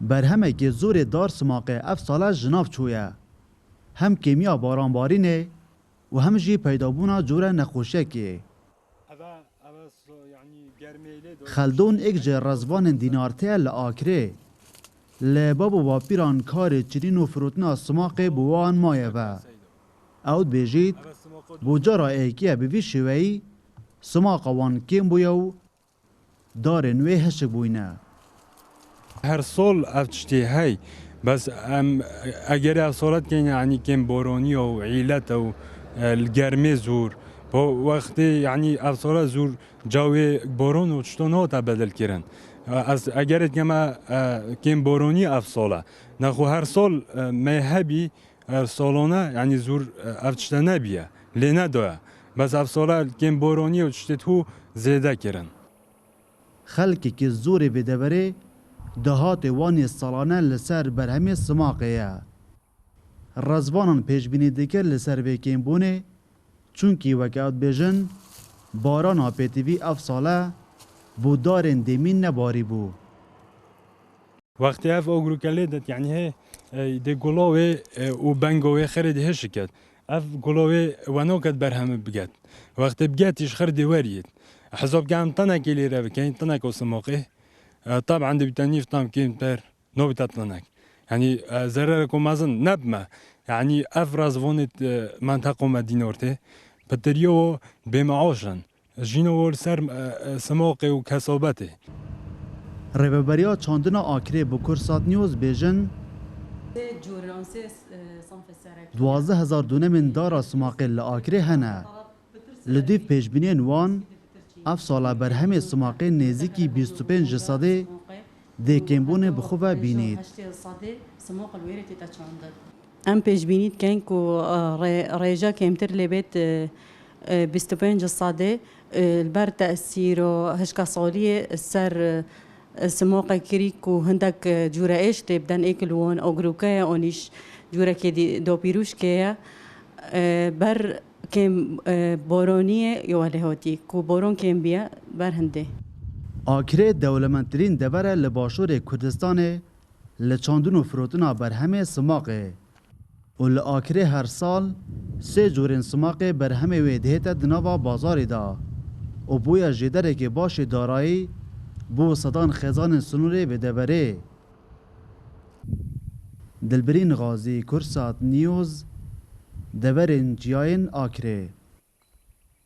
برهمه زور دار سماقه اف ساله جناف چویه. هم کیمیا بارانبارینه و هم جی پیدابونا جوره نخوشه که. خلدون ایک جه رزوان دینارته لآکره. لبابو با پیران کار چرین و فروتنا سماقه بوان مایه و. اود بیجید بوجارا ایکیه بوی شوهی سماقه وان کم بویو دار نوی هشک بوینه. هر سال افتشتی هی بس اگر افسالت که یعنی کم بارانی و عیلت و الگرمی زور با وقتی یعنی افسالت زور جاوی باران و چطور تا بدل کردن از اگر کم بارانی افساله نخو هر سال مهبی سالانه یعنی زور افتشته نبیه لینه داره بس افسالت کم بارانی و چطور تو زیده کردن خلکی که زوری بدوره دهات وانی سالانه لسر برهمی سماقه رزوانان پیشبینی دکر لسر ویکین بونه چونکی وکات بیجن باران آپیتیوی اف ساله بو دارن دیمین نباری بو. وقتی اف آگروکلی داد یعنی ده گلاوی و بنگاوی خرید هشکد اف گلاوی وناکت برهم بگد وقتی بگتیش خرید ورید حساب کم تنک لیره بکن تنک و سماقه طبعا دي بتنيف طام كيم بير نو بتطلنك يعني زرركم مازن نبما يعني افرز فونت منطقه مدينورته بتريو بمعاشن جينو سر سماقه و كسابته ریبریا چاندنا آکره بو کرسات نیوز بیجن 12,000 دونه من دارا سماقه لآکره هنه لدیف پیشبینین وان اف ساله برهمی سماقه نزیکی 25 ساده دیکن بخواه بینید. ام پیشبینید که اینکو ریجا کمتر لبید 25 ساده البر تأثیر و هشکا سالیه سر سماقه کریک و هندک جوره ایش تبدن ایکلوان اگروکه آنیش جوره که دو پیروش که بر کم بارانیه یا لهاتی کو باران کم بیا بر هنده آکره دولمندترین دبره لباشور کردستان لچاندون و فروتنا بر همه سماقه و لآکره هر سال 3 جورین سماقه بر همه ویدهت دناوا بازاری دا و بویا جدره که باش دارایی بو صدان خزان سنوره و دبره دلبرین غازی کرسات نیوز دبرین جیاین آکره